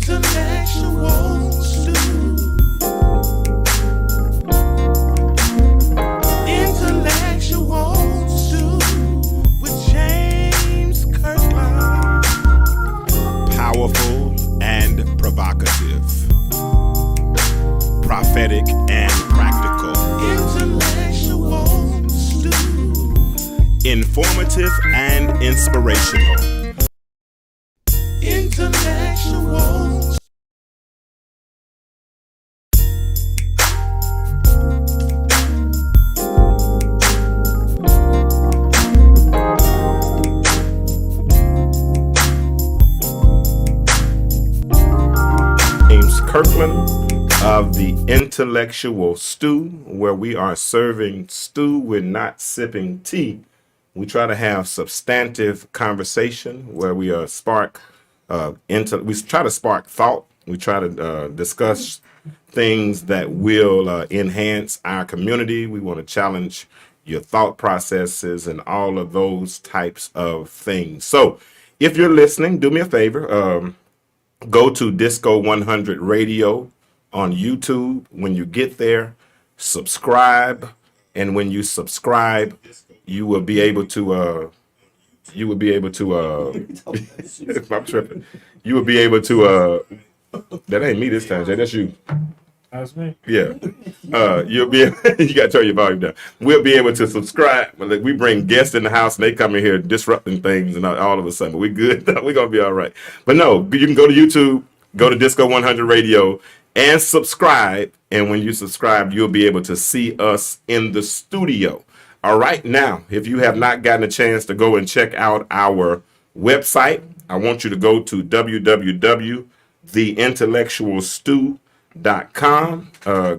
Intellectual stew. Intellectual stew with James Kirkland. Powerful and provocative. Prophetic and practical. Intellectual stew. Informative and inspirational. Intellectual. James Kirkland of the Intellectual Stew, where we are serving stew, we're not sipping tea. We try to have substantive conversation where we spark we try to spark thought. We try to discuss things that will enhance our community. We want to challenge your thought processes and all of those types of things. So if you're listening, do me a favor. Go to DISCO100 Radio on YouTube. When you get there, subscribe. And when you subscribe, you will be able to, I'm tripping. You will be able to, that ain't me this time, Jay, that's you. That's me. Yeah. You'll be, you got to turn your volume down. We'll be able to subscribe. Like, we bring guests in the house and they come in here disrupting things and all of a sudden, but we good. We're going to be all right. But no, you can go to YouTube, go to DISCO100 Radio and subscribe. And when you subscribe, you'll be able to see us in the studio. All right. Now, if you have not gotten a chance to go and check out our website, I want you to go to www.theintellectualstew.com.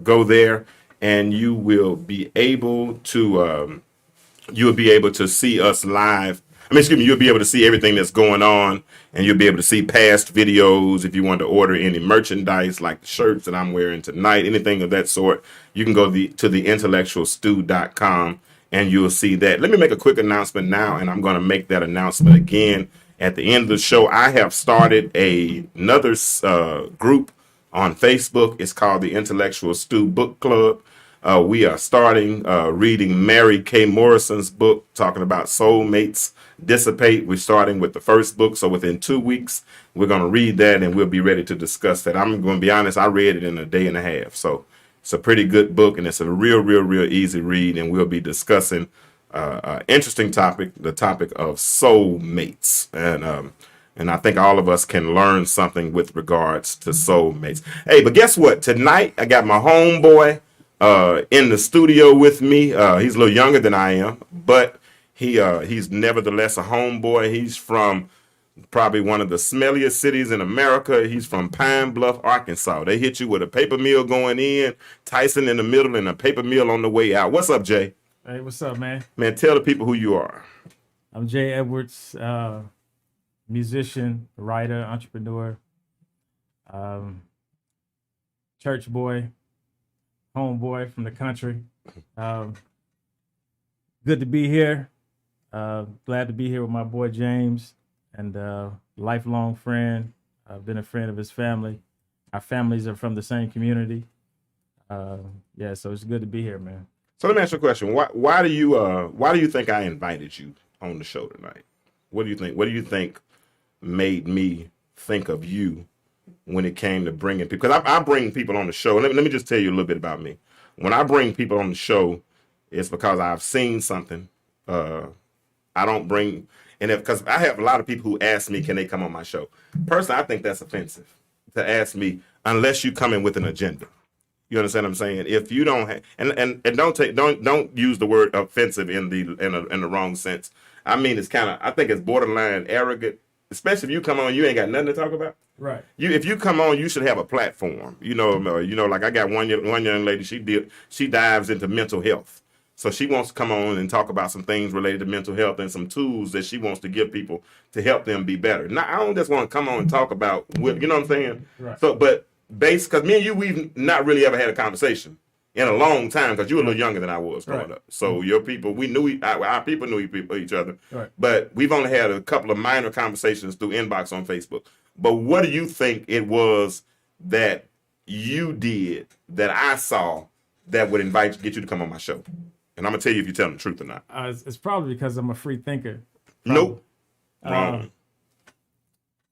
Go there and you will be able to see us live. You'll be able to see everything that's going on, and you'll be able to see past videos. If you want to order any merchandise like the shirts that I'm wearing tonight, anything of that sort, you can go to theintellectualstew.com and you'll see that. Let me make a quick announcement now, and I'm going to make that announcement again at the end of the show. I have started another group on Facebook. It's called the Intellectual Stew Book Club. We are starting reading Mary K. Morrison's book, talking about soulmates dissipate. We're starting with the first book, so within 2 weeks, we're going to read that, and we'll be ready to discuss that. I'm going to be honest, I read it in a day and a half, so it's a pretty good book, and it's a real easy read, and we'll be discussing an interesting topic, the topic of soulmates, and I think all of us can learn something with regards to soulmates. Hey, but guess what? Tonight, I got my homeboy in the studio with me. He's a little younger than I am, but he's nevertheless a homeboy. He's from probably one of the smelliest cities in America. He's from Pine Bluff, Arkansas. They hit you with a paper mill going in, Tyson in the middle, and a paper mill on the way out. What's up, Jay? Hey, what's up, man? Man, tell the people who you are. I'm Jay Edwards, musician, writer, entrepreneur, church boy, homeboy from the country. Good to be here. Glad to be here with my boy James, and lifelong friend. I've been a friend of his family. Our families are from the same community. So it's good to be here, man. So let me ask you a question. Why do you think I invited you on the show tonight? What do you think? What do you think made me think of you when it came to bringing people? Because I bring people on the show. Let me just tell you a little bit about me. When I bring people on the show, it's because I've seen something. I don't bring, because I have a lot of people who ask me, can they come on my show? Personally, I think that's offensive to ask me unless you come in with an agenda. You understand what I'm saying? If you don't have, and don't use the word offensive in the wrong sense. I mean, it's kind of, I think it's borderline arrogant, especially if you come on, you ain't got nothing to talk about. Right. If you come on, you should have a platform. Like I got one young lady, she dives into mental health. So she wants to come on and talk about some things related to mental health and some tools that she wants to give people to help them be better. Now, I don't just want to come on and talk about, you know what I'm saying? Right. So, but because me and you, we've not really ever had a conversation in a long time, because you were a little younger than I was growing up. So your people, our people knew each other. Right. But we've only had a couple of minor conversations through inbox on Facebook. But what do you think it was that you did that I saw that would get you to come on my show? And I'm gonna tell you if you're telling the truth or not. It's probably because I'm a free thinker. Nope. Wrong.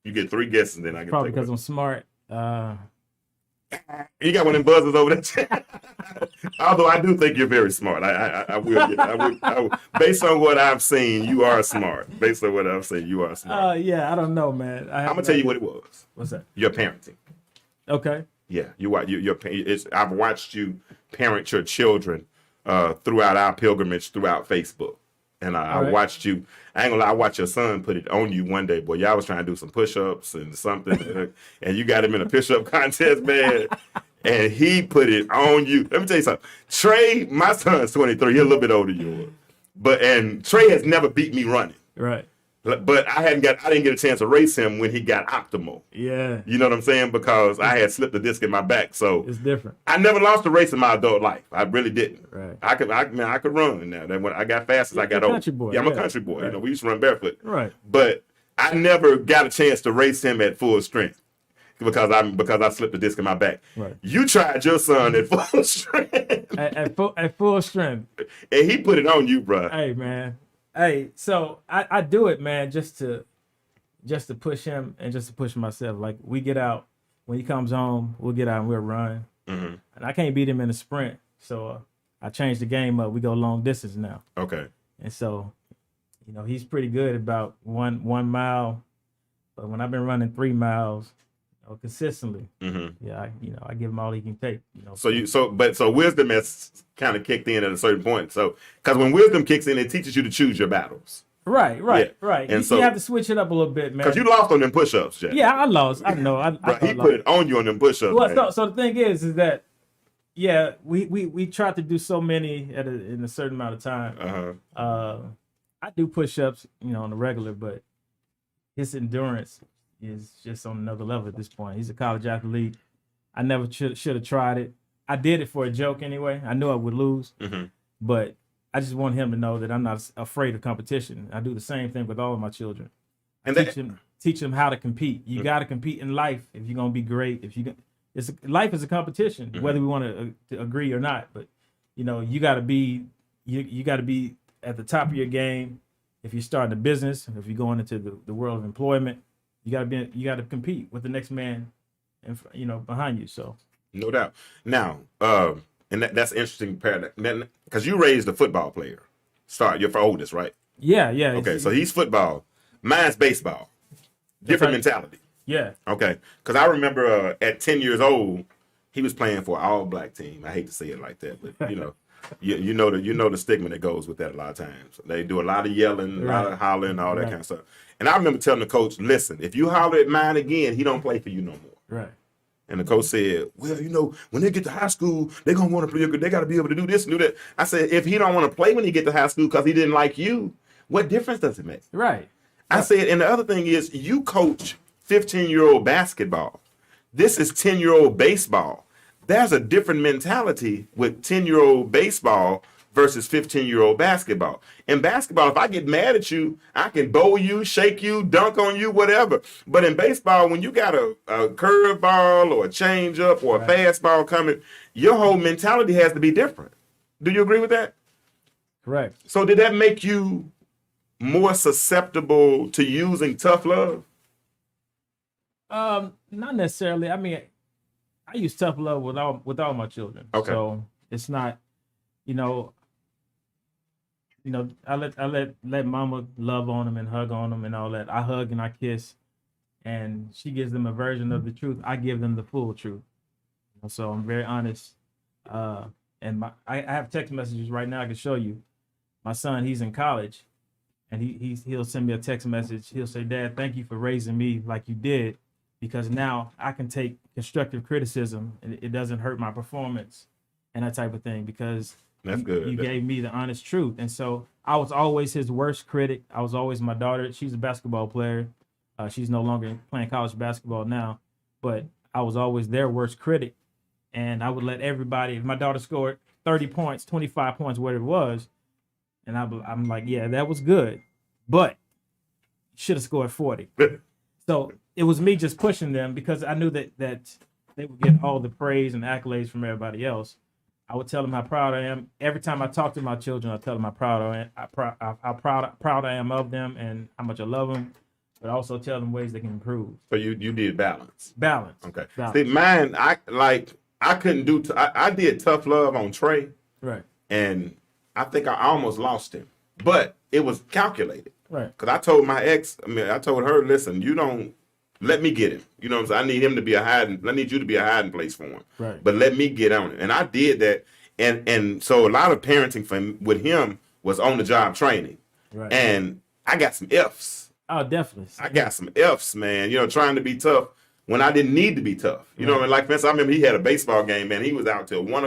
You get 3 guesses, and then I get probably because I'm smart. You got one of them buzzers over there. Although I do think you're very smart. I will. Based on what I've seen, you are smart. Based on what I've seen, you are smart. Yeah, I don't know, man. I'm gonna tell you what it was. What's that? Your parenting. Okay. Yeah, I've watched you parent your children throughout our pilgrimage throughout Facebook. And I watched you. I ain't gonna lie. I watched your son put it on you one day. Boy, y'all was trying to do some push-ups and something, and you got him in a push-up contest, man. And he put it on you. Let me tell you something. Trey, my son's 23. He's a little bit older than you, and Trey has never beat me running. Right. But I didn't get a chance to race him when he got optimal. Yeah. You know what I'm saying? Because I had slipped a disc in my back, so it's different. I never lost a race in my adult life. I really didn't. Right. I could run now. When I got fast as I got country old. boy. Yeah, I'm a country boy. Right. We used to run barefoot. Right. But I never got a chance to race him at full strength because I slipped a disc in my back. Right. You tried your son at full strength. at full strength. And he put it on you, bro. Hey, man. Hey, so I do it, man, just to push him and just to push myself. Like, we get out, when he comes home, we'll get out and we'll run. Mm-hmm. And I can't beat him in a sprint. So I changed the game up. We go long distance now. Okay. And so, he's pretty good about one mile. But when I've been running 3 miles, consistently, yeah, I give him all he can take. So wisdom has kind of kicked in at a certain point. So, because when wisdom kicks in, it teaches you to choose your battles. Right. And you have to switch it up a little bit, man. Because you lost on them push-ups, Jack. Yeah, I lost. I know. He put it on you on them push-ups. Well, so the thing is that, yeah, we tried to do so many in a certain amount of time. I do push-ups, on the regular, but his endurance is just on another level at this point. He's a college athlete. I never should have tried it. I did it for a joke anyway. I knew I would lose, but I just want him to know that I'm not afraid of competition. I do the same thing with all of my children. And teach them how to compete. You got to compete in life if you're gonna be great. Life is a competition, whether we want to agree or not. But you got to be you got to be at the top of your game. If you're starting a business, if you're going into the world of employment, you got to compete with the next man, and behind you. So no doubt. Now, and that's interesting paradigm because you raised a football player. You're for oldest, right? Yeah. Okay, so he's football. Mine's baseball. Different mentality. Yeah. Okay, because I remember at 10 years old, he was playing for an all-black team. I hate to say it like that, but you know the stigma that goes with that a lot of times. They do a lot of yelling, a lot of hollering, all that kind of stuff. And I remember telling the coach, listen, if you holler at mine again, he don't play for you no more. Right. And the coach said, well, when they get to high school, they're going to want to play. They got to be able to do this and do that. I said, if he don't want to play when he get to high school because he didn't like you, what difference does it make? Right. I said, and the other thing is, you coach 15-year-old basketball. This is 10-year-old baseball. There's a different mentality with 10-year-old baseball versus 15-year-old basketball. In basketball, if I get mad at you, I can bowl you, shake you, dunk on you, whatever. But in baseball, when you got a curveball or a changeup or a fastball coming, your whole mentality has to be different. Do you agree with that? Correct. So did that make you more susceptible to using tough love? Not necessarily. I mean, I use tough love with all my children. Okay. So it's not, I let mama love on them and hug on them and all that. I hug and I kiss, and she gives them a version of the truth. I give them the full truth. So I'm very honest. And I have text messages right now I can show you. My son, he's in college, and he'll send me a text message. He'll say, "Dad, thank you for raising me like you did, because now I can take constructive criticism and it doesn't hurt my performance and that type of thing, because that's good. You gave me the honest truth." And so I was always his worst critic. I was always my daughter. She's a basketball player. She's no longer playing college basketball now, but I was always their worst critic. And I would let everybody, if my daughter scored 30 points, 25 points, whatever it was, and I'm like, yeah, that was good, but should have scored 40. So it was me just pushing them because I knew that they would get all the praise and accolades from everybody else. I would tell them how proud I am. Every time I talk to my children, I tell them how proud I am, how proud I am of them and how much I love them, but also tell them ways they can improve. So you did balance. Balance. Okay. Balance. See, mine, I couldn't do. I did tough love on Trey, Right. and I think I almost lost him, but it was calculated. Right. Because I told my ex, I told her, listen, you don't let me get him. You know what I'm saying? I need him to be I need you to be a hiding place for him. Right. But let me get on it. And I did that. And so a lot of parenting with him was on the job training. Right. And I got some F's. Oh, definitely. I got some F's, man. You know, trying to be tough when I didn't need to be tough. You know what I mean? Like, for instance, I remember he had a baseball game, man. He was out till 12:30, 1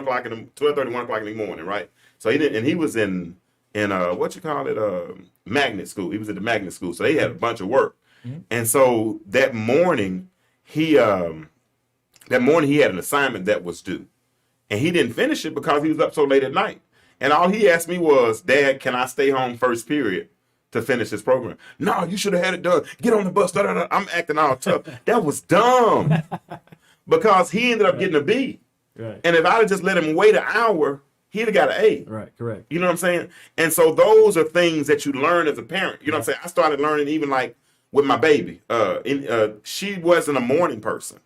o'clock in the morning, right? So he was in what you call it, magnet school. He was at the magnet school. So they had a bunch of work. Mm-hmm. And so that morning he had an assignment that was due. And he didn't finish it because he was up so late at night. And all he asked me was, Dad, can I stay home first period to finish this program? No, you should have had it done. Get on the bus. Da, da, da. I'm acting all tough. That was dumb. Because he ended up getting a B. Right. And if I'd have just let him wait an hour, he'd have got an A. Right, correct. You know what I'm saying? And so those are things that you learn as a parent. You know what I'm saying? I started learning even like with my baby. She wasn't a morning person.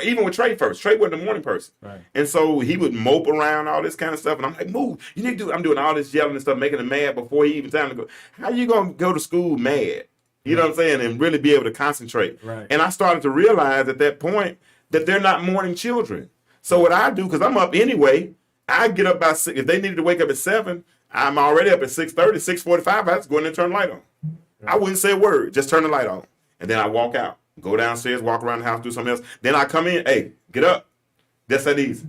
Even with Trey first. Trey wasn't a morning person. Right. And so he would mope around all this kind of stuff. And I'm like, move. You need to do. I'm doing all this yelling and stuff, making him mad before he even time to go. How you going to go to school mad? You know what I'm saying? And really be able to concentrate. Right. And I started to realize at that point that they're not morning children. So what I do, because I'm up anyway, I get up by 6. If they needed to wake up at 7, I'm already up at 6:30, 6:45. I just go in there and turn the light on. Right. I wouldn't say a word. Just turn the light on. And then I walk out. Go downstairs, walk around the house, do something else. Then I come in, hey, get up. That's that easy.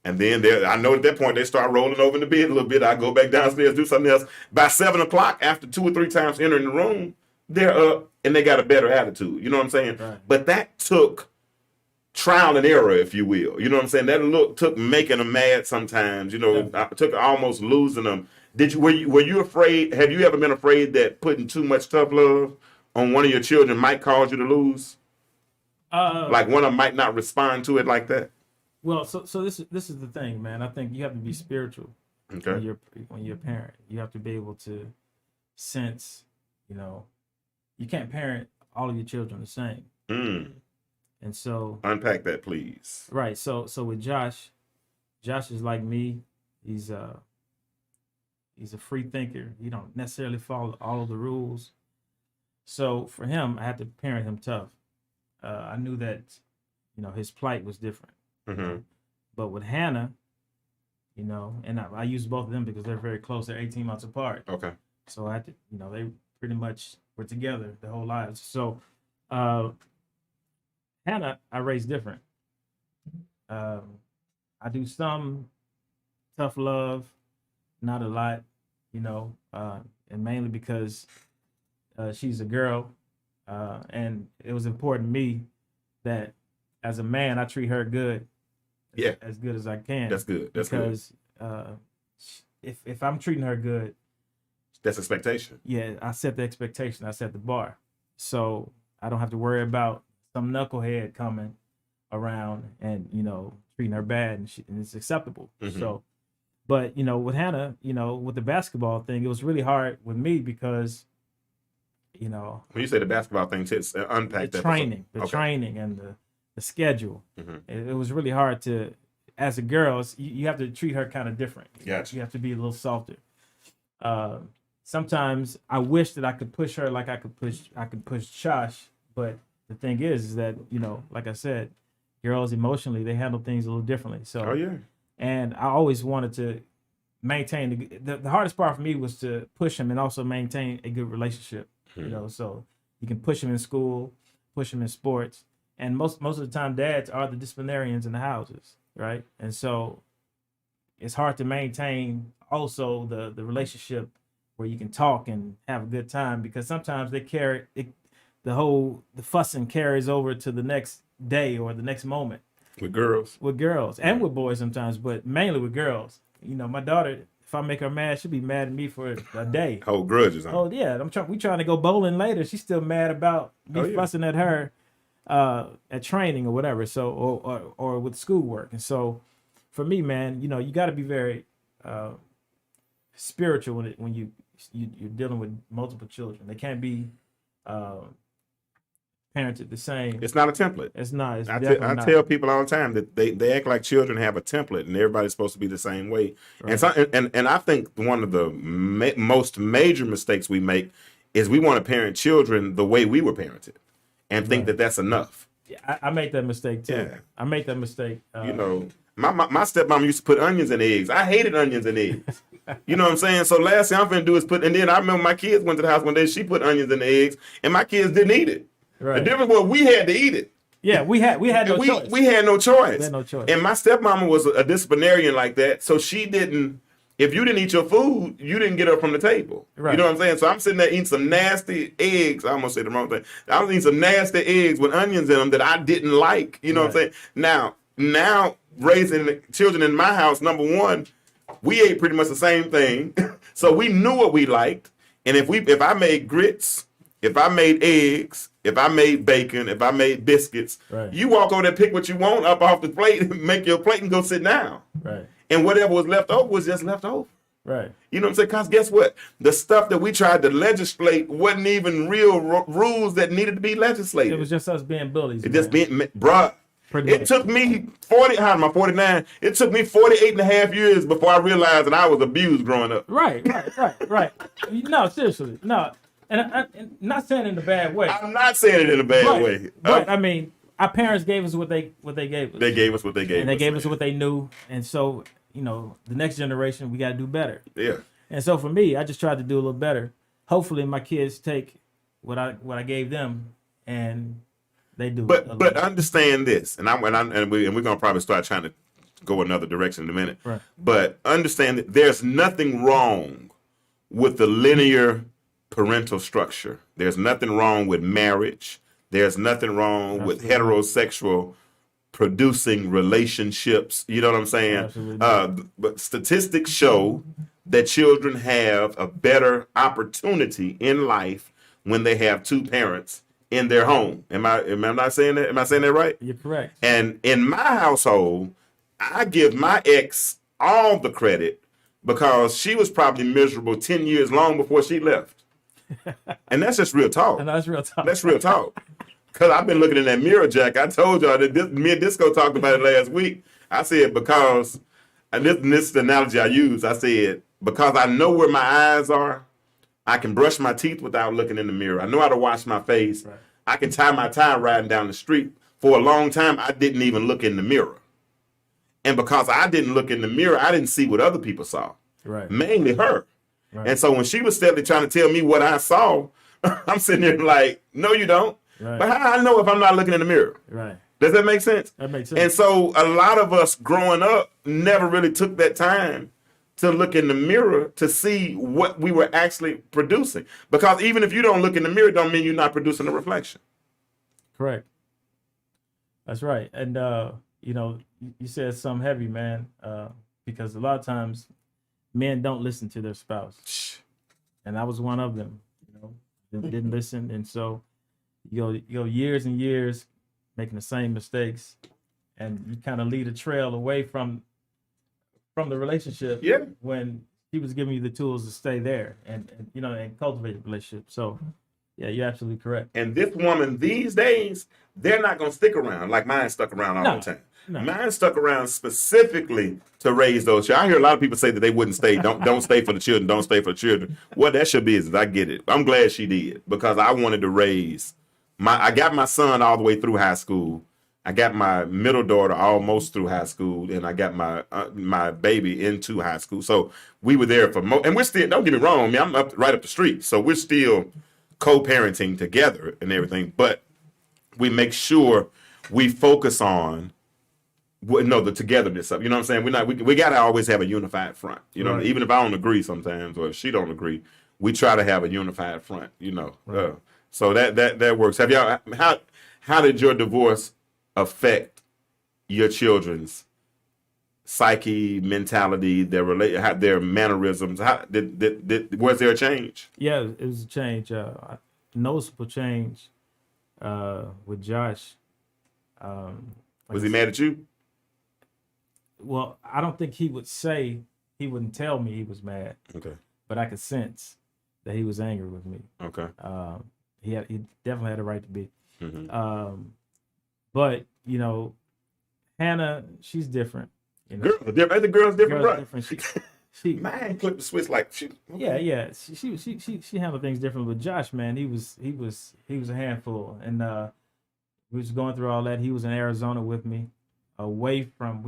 And then I know at that point they start rolling over in the bed a little bit. I go back downstairs, do something else. By 7 o'clock, after 2 or 3 times entering the room, they're up and they got a better attitude. You know what I'm saying? Right. But that took trial and error, if you will. You know what I'm saying? That took making them mad sometimes. You know, took almost losing them. Were you afraid? Have you ever been afraid that putting too much tough love on one of your children might cause you to lose? Like one of them might not respond to it like that? Well, so this is the thing, man. I think you have to be spiritual. Okay. When you're a parent. You have to be able to sense, you know, you can't parent all of your children the same. And so unpack that, please. Right. So with Josh is like me. He's a free thinker. He don't necessarily follow all of the rules. So for him, I had to parent him tough. I knew that, you know, his plight was different. Mm-hmm. But with Hannah, you know, and I use both of them because they're very close. They're 18 months apart. Okay. So I had to, you know, they pretty much were together their whole lives. So Hannah, I raised different. I do some tough love, not a lot, you know, and mainly because she's a girl, and it was important to me that as a man, I treat her good, as good as I can. That's good. That's because if I'm treating her good, that's expectation. Yeah, I set the expectation. I set the bar, so I don't have to worry about some knucklehead coming around and, you know, treating her bad, and it's acceptable. Mm-hmm. So, but, you know, with Hannah, you know, with the basketball thing, it was really hard with me because, you know, when you say the basketball thing, unpack the that. Training and the schedule. Mm-hmm. It was really hard to, as a girl, you have to treat her kind of different. Gotcha. You have to be a little softer. Sometimes I wish that I could push her like I could push Josh, but the thing is that, you know, like I said, girls emotionally, they handle things a little differently. So, and I always wanted to maintain the hardest part for me was to push him and also maintain a good relationship. You know, so you can push him in school, push him in sports, and most of the time, dads are the disciplinarians in the houses, right? And so it's hard to maintain also the relationship where you can talk and have a good time, because sometimes they carry it. The fussing carries over to the next day or the next moment. With girls and with boys sometimes, but mainly with girls. You know, my daughter, if I make her mad, she'll be mad at me for a day. Hold grudges on. Oh yeah, we trying to go bowling later. She's still mad about me fussing at her at training or whatever. So or with schoolwork. And so for me, man, you know, you got to be very spiritual when you're dealing with multiple children. They can't be parented the same. It's not a template. It's not. It's I definitely not. tell people all the time that they act like children have a template and everybody's supposed to be the same way. Right. And I think one of the most major mistakes we make is we want to parent children the way we were parented and think that that's enough. Yeah, I make that mistake too. Yeah. I make that mistake. You know, my stepmom used to put onions in eggs. I hated onions in eggs. You know what I'm saying? So last thing I'm finna do is and then I remember my kids went to the house one day, she put onions in the eggs and my kids didn't eat it. Right. The difference was we had to eat it. Yeah, we had no choice. We had no choice. We had no choice. And my stepmama was a disciplinarian like that, so she didn't. If you didn't eat your food, you didn't get up from the table. Right. You know what I'm saying? So I'm sitting there eating some nasty eggs. I almost said the wrong thing. I was eating some nasty eggs with onions in them that I didn't like. You know what I'm saying? Now raising children in my house, number one, we ate pretty much the same thing, so we knew what we liked. And if I made grits, if I made eggs, if I made bacon, if I made biscuits, right. You walk over there, pick what you want up off the plate, make your plate, and go sit down. Right. And whatever was left over was just left over. Right. You know what I'm saying? Because guess what? The stuff that we tried to legislate wasn't even real rules that needed to be legislated. It was just us being bullies. It just being, bruh. It took me 49. It took me 48 and a half years before I realized that I was abused growing up. Right. No, seriously. No. And not saying it in a bad way. I'm not saying it in a bad way. But I mean, our parents gave us what they gave us. They gave us what they gave us. And they gave us what they knew. And so, you know, the next generation, we got to do better. Yeah. And so for me, I just tried to do a little better. Hopefully my kids take what I gave them and they do. But understand this, and we're gonna probably start trying to go another direction in a minute. Right. But understand that there's nothing wrong with the linear parental structure. There's nothing wrong with marriage. There's nothing wrong with heterosexual producing relationships. You know what I'm saying? Absolutely. But statistics show that children have a better opportunity in life when they have two parents in their home. Am I not saying that? Am I saying that right? You're correct. And in my household, I give my ex all the credit because she was probably miserable 10 years long before she left. And that's just real talk. And that's real talk. That's real talk. Because I've been looking in that mirror, Jack. I told y'all that me and Disco talked about it last week. I said because, and this is the analogy I use, I said, because I know where my eyes are, I can brush my teeth without looking in the mirror. I know how to wash my face. Right. I can tie my tie riding down the street. For a long time, I didn't even look in the mirror. And because I didn't look in the mirror, I didn't see what other people saw. Right. Mainly her. Right. And so when she was steadily trying to tell me what I saw, I'm sitting there like, no, you don't. Right. But how I know if I'm not looking in the mirror? Right. Does that make sense? That makes sense. And so a lot of us growing up never really took that time to look in the mirror to see what we were actually producing. Because even if you don't look in the mirror, don't mean you're not producing a reflection. Correct. That's right. And, you know, you said something heavy, man, because a lot of times men don't listen to their spouse. And I was one of them, you know, didn't listen. And so you go years and years making the same mistakes, and you kind of lead a trail away from the relationship. Yeah. When he was giving you the tools to stay there and you know, and cultivate the relationship. So yeah, you're absolutely correct. And this woman these days, they're not going to stick around like mine stuck around all the time. No. Mine stuck around specifically to raise those children. I hear a lot of people say that they wouldn't stay. Don't stay for the children. Don't stay for the children. Well, that's your business. I get it. I'm glad she did because I wanted to raise I got my son all the way through high school. I got my middle daughter almost through high school, and I got my baby into high school. So we were there for and we're still. Don't get me wrong. I mean, I'm right up the street, so we're still co-parenting together and everything. But we make sure we focus on the togetherness of. You know what I'm saying? We gotta always have a unified front. You know, right. Even if I don't agree sometimes, or if she don't agree, we try to have a unified front. You know, right. So that works. Have y'all? How did your divorce affect your children's psyche, mentality, their mannerisms? Was there a change? Yeah, it was a change, noticeable change. with Josh. Like Was he mad at you? Well, I don't think he would say, he wouldn't tell me he was mad, Okay. but I could sense that he was angry with me. Okay. He definitely had a right to be. Mm-hmm. But you know, Hannah, she's different. You know, The girl's different, girl's right? different. She Man, flip the switch like she. Okay. yeah. She handled things different. With Josh, man, he was a handful, and we was going through all that. He was in Arizona with me, away from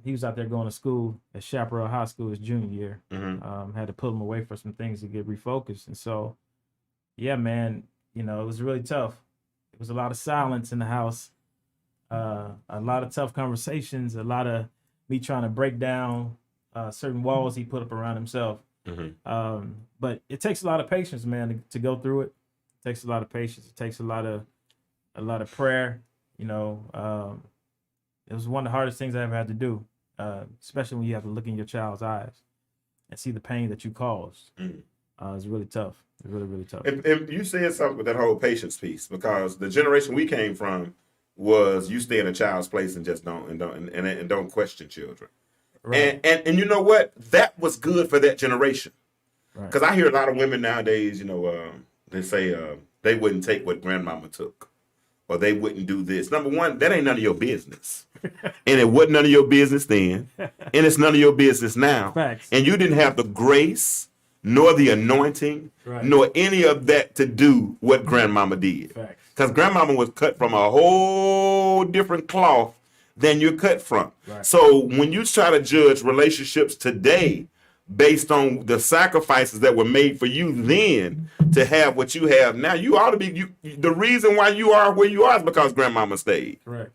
he was out there going to school at Chaparral High School his junior year. Mm-hmm. Had to pull him away for some things to get refocused. And so, yeah, man, you know, it was really tough. It was a lot of silence in the house, a lot of tough conversations, a lot of me trying to break down certain walls he put up around himself. Mm-hmm. But it takes a lot of patience, man, to go through it. It takes a lot of patience. It takes a lot of prayer. You know, it was one of the hardest things I ever had to do, especially when you have to look in your child's eyes and see the pain that you caused. It's really tough. It's really, really tough. And you said something with that whole patience piece, because the generation we came from was you stay in a child's place and just don't question children. Right. And you know what? That was good for that generation. Right. Because I hear a lot of women nowadays, you know, they say they wouldn't take what grandmama took, or they wouldn't do this. Number one, that ain't none of your business. And it wasn't none of your business then, and it's none of your business now. Facts. And you didn't have the grace, nor the anointing, Right. nor any of that to do what grandmama did. Facts. Because grandmama was cut from a whole different cloth than you're cut from. Right. So when you try to judge relationships today based on the sacrifices that were made for you then to have what you have now, you ought to be, the reason why you are where you are is because grandmama stayed. Correct.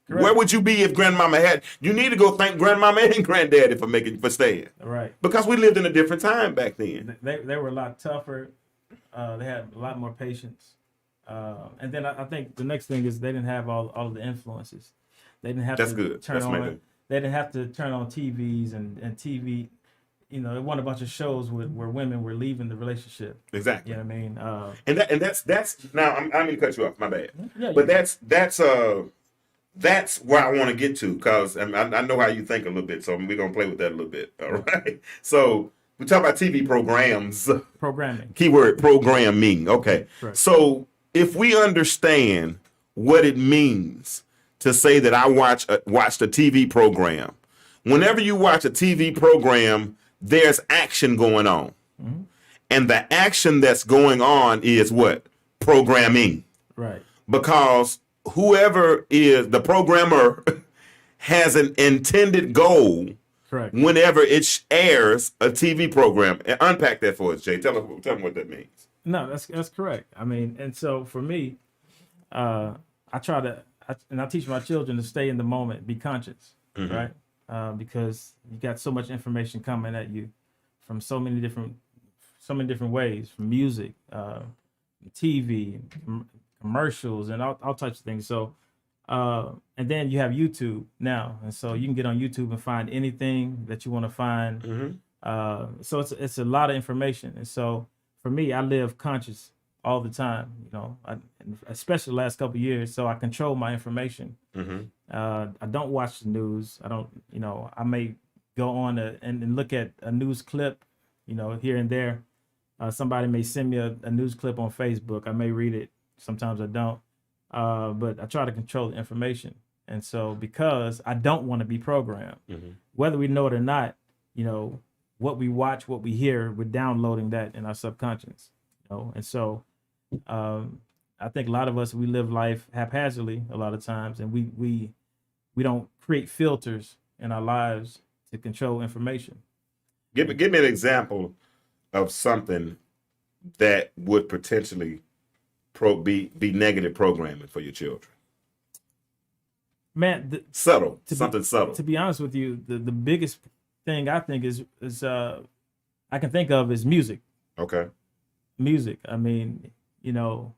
Where would you be if grandmama had? You need to go thank grandmama and granddaddy for staying. Right. Because we lived in a different time back then. They were a lot tougher. They had a lot more patience. And then I think the next thing is they didn't have all of the influences. They didn't have That's to good. turn That's on. amazing. They didn't have to turn on TVs and TV. You know, it wasn't a bunch of shows where women were leaving the relationship. Exactly. You know what I mean? And that's now I'm going to cut you off. My bad. Yeah, But that's where I want to get to, because I know how you think a little bit, so we're going to play with that a little bit. All right. So we talk about TV programs. Programming. Keyword programming. Okay. Correct. So if we understand what it means to say that I watched a TV program, whenever you watch a TV program, there's action going on. Mm-hmm. And the action that's going on is what? Programming. Right. Because whoever is the programmer has an intended goal. Correct. Whenever it airs a TV program. And unpack that for us, Jay. Tell them what that means. No, that's correct. I mean, and so for me, I teach my children to stay in the moment, be conscious, Mm-hmm. right? Because you got so much information coming at you from so many different ways, from music, TV, commercials, and all types of things. So, and then you have YouTube now, and so you can get on YouTube and find anything that you want to find. Mm-hmm. So it's a lot of information, and so for me, I live conscious all the time. You know, especially the last couple of years. So I control my information. Mm-hmm. I don't watch the news. I don't. You know, I may go on and look at a news clip. You know, here and there. Somebody may send me a news clip on Facebook. I may read it. Sometimes I don't. But I try to control the information. And so because I don't want to be programmed, Mm-hmm. whether we know it or not, you know, what we watch, what we hear, we're downloading that in our subconscious. You know, and so I think a lot of us, we live life haphazardly a lot of times, and we don't create filters in our lives to control information. Give me an example of something that would potentially be negative programming for your children. Man, Subtle, to subtle. To be honest with you, the biggest thing I think is I can think of is music. Okay. Music. I mean, you know,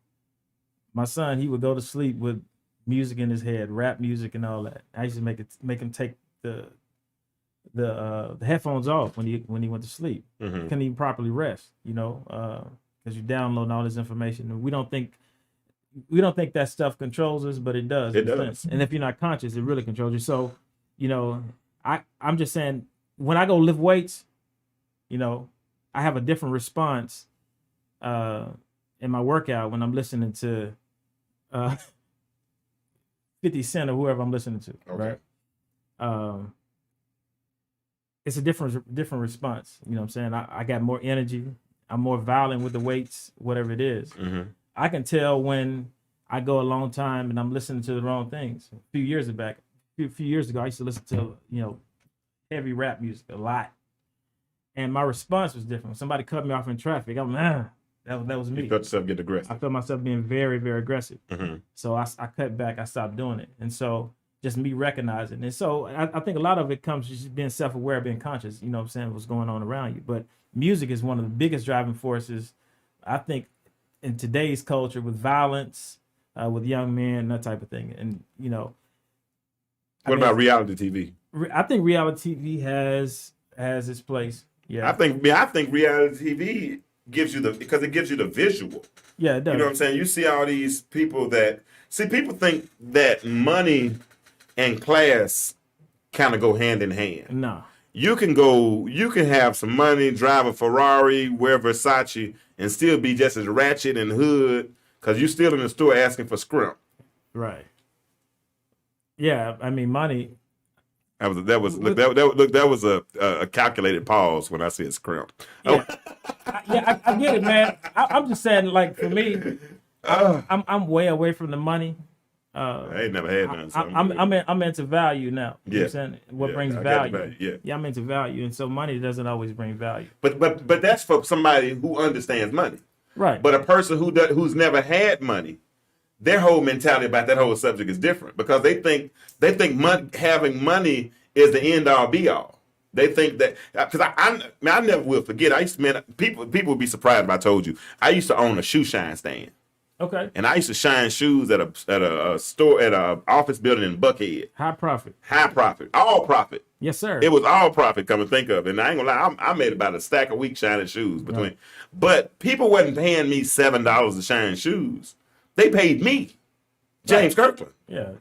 my son, he would go to sleep with music in his head, rap music and all that. I used to make him take the headphones off when he went to sleep. Mm-hmm. Couldn't even properly rest, you know, because you're downloading all this information. And we don't think we don't think that stuff controls us, but it does. It in a does. sense. And if you're not conscious, it really controls you. So, I'm just saying, when I go lift weights, I have a different response in my workout when I'm listening to 50 Cent or whoever I'm listening to, Okay. right? It's a different response. You know what I'm saying? I got more energy. I'm more violent with the weights, whatever it is. Mm-hmm. I can tell when I go a long time and I'm listening to the wrong things. A few years ago, I used to listen to, heavy rap music a lot. And my response was different. When somebody cut me off in traffic, I'm that was me. You felt yourself get aggressive. I felt myself being very, very aggressive. Mm-hmm. So I cut back. I stopped doing it. And so just me recognizing. And so I think a lot of it comes just being self-aware, being conscious, you know what I'm saying, what's going on around you. But music is one of the biggest driving forces, I think, in today's culture with violence, with young men, that type of thing. And, What about reality TV? I think reality TV has its place. Yeah. I think reality TV gives you because it gives you the visual. Yeah, it does. You know what I'm saying? You see all these people people think that money and class kind of go hand in hand. No. You can have some money, drive a Ferrari, wear Versace, and still be just as ratchet and hood because you're still in the store asking for scrimp. Right. Yeah, I mean, money. That was a calculated pause when I said scrimp. Yeah, I get it, man. I'm just saying, like, for me, I'm way away from the money. I ain't never had none. So I'm into value now. You know what I'm saying? What brings value? Yeah, I'm into value, and so money doesn't always bring value. But that's for somebody who understands money, right? But a person who's never had money, their whole mentality about that whole subject is different because they think having money is the end all be all. They think that because I never will forget. People would be surprised if I told you I used to own a shoe shine stand. Okay. And I used to shine shoes at a store at a office building in Buckhead. High profit, all profit. Yes, sir. It was all profit. Come and think of it. And I ain't gonna lie, I made about a stack a week shining shoes between. Right. But people wasn't paying me $7 to shine shoes. They paid me, James Kirkland. Yeah.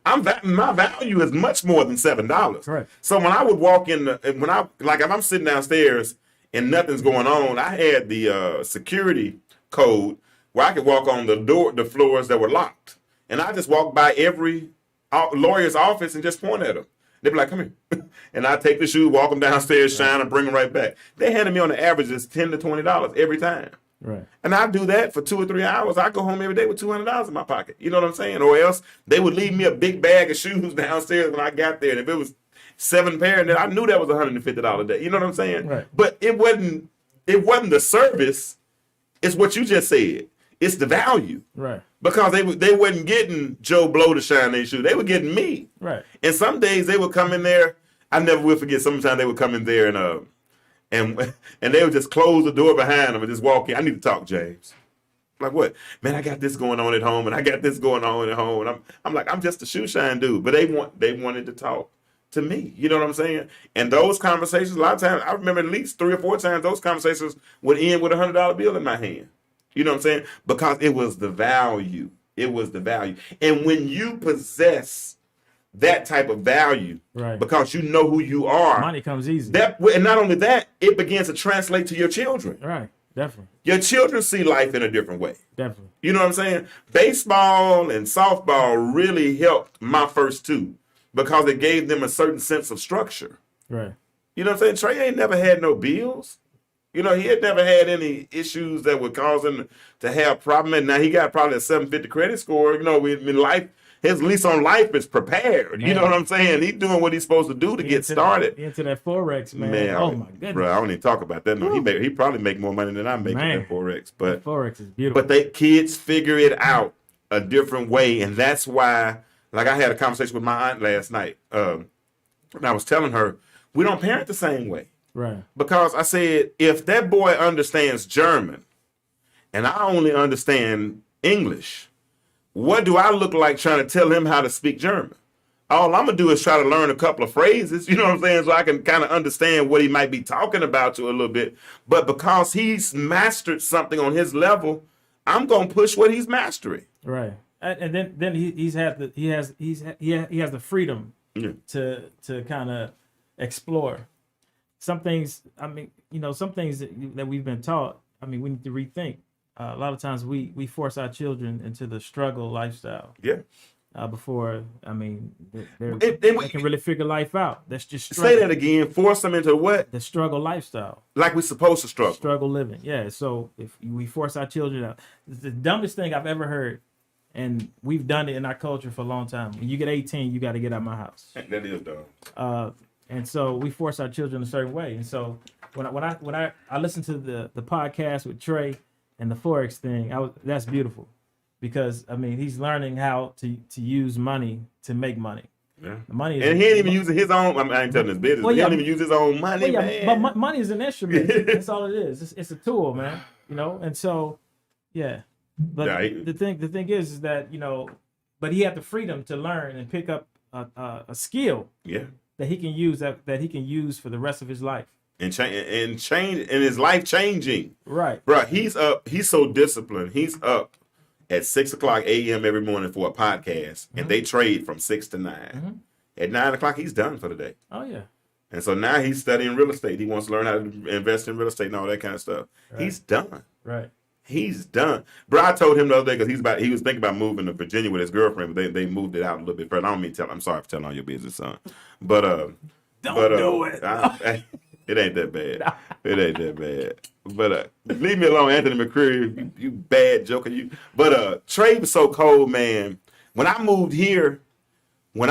My value is much more than $7. Right. So when I would walk in, if I'm sitting downstairs and nothing's going on, I had the security code where I could walk on the floors that were locked, and I just walk by every lawyer's office and just point at them. They'd be like, "Come here," and I take the shoe, walk them downstairs, shine, and bring them right back. They handed me on the average is $10 to $20 every time. Right. And I do that for 2 or 3 hours. I go home every day with $200 in my pocket. You know what I'm saying? Or else they would leave me a big bag of shoes downstairs when I got there. And if it was 7 pair, then I knew that was $150 a day. You know what I'm saying? Right. But it wasn't the service. It's what you just said. It's the value. Right. Because they wasn't getting Joe Blow to shine their shoe. They were getting me. Right. And some days they would come in there. I never will forget. Sometimes they would come in there and they would just close the door behind them and just walk in. I need to talk, James. I'm like, what? Man, I got this going on at home, and I got this going on at home. And I'm like, I'm just a shoe shine dude. But they wanted to talk to me. You know what I'm saying? And those conversations, a lot of times, I remember at least 3 or 4 times those conversations would end with a $100 bill in my hand. You know what I'm saying? Because it was the value. It was the value. And when you possess that type of value, right, because you know who you are, money comes easy. And not only that, it begins to translate to your children. Right, definitely. Your children see life in a different way. Definitely. You know what I'm saying? Baseball and softball really helped my first two because it gave them a certain sense of structure. Right. You know what I'm saying? Trey ain't never had no bills. You know, he had never had any issues that would cause him to have problems. And now he got probably a 750 credit score. You know, in life, his lease on life is prepared. Man. You know what I'm saying? He's doing what he's supposed to do to get started. Into that Forex, man. Oh, my goodness. Bro, I don't even talk about that. No, he probably make more money than I make in that Forex. But Forex is beautiful. But kids figure it out a different way. And that's why, like I had a conversation with my aunt last night. And I was telling her, we don't parent the same way. Right. Because I said, if that boy understands German and I only understand English, what do I look like trying to tell him how to speak German? All I'm going to do is try to learn a couple of phrases, you know what I'm saying, so I can kind of understand what he might be talking about to a little bit. But because he's mastered something on his level, I'm going to push what he's mastering. Right. And then he has the freedom Yeah. to kind of explore some things. I mean, some things that we've been taught. I mean, we need to rethink. A lot of times we force our children into the struggle lifestyle. Yeah. Before, I mean, they And can really figure life out. That's just say that again. Force them into what? The struggle lifestyle. Like we're supposed to struggle. Struggle living. Yeah. So if we force our children out, the dumbest thing I've ever heard, and we've done it in our culture for a long time. When you get 18, you got to get out of my house. That is dumb. And so we force our children a certain way. And so when I listened to the podcast with Trey and the Forex thing, that's beautiful. Because I mean, he's learning how to use money to make money. Yeah. The money, and he ain't even using his own. I ain't telling his business. Well, he don't even use his own money, man. But money is an instrument. That's all it is. It's a tool, man. And so, yeah. But the thing is that but he had the freedom to learn and pick up a skill. Yeah. That he can use that he can use for the rest of his life. And change and his life changing. Right. Bro, he's up. He's so disciplined. He's up at 6:00 a.m. every morning for a podcast, and they trade from 6 to 9. Mm-hmm. At 9 o'clock, he's done for the day. Oh yeah. And so now he's studying real estate. He wants to learn how to invest in real estate and all that kind of stuff. Right. He's done. Right. He's done. Bro, I told him the other day because he was thinking about moving to Virginia with his girlfriend, but they moved it out a little bit further. I don't mean tell. I'm sorry for telling all your business, son. But don't do it. It ain't that bad. It ain't that bad. But leave me alone, Anthony McCreary. You bad joker. You. But Trey was so cold, man. When I moved here in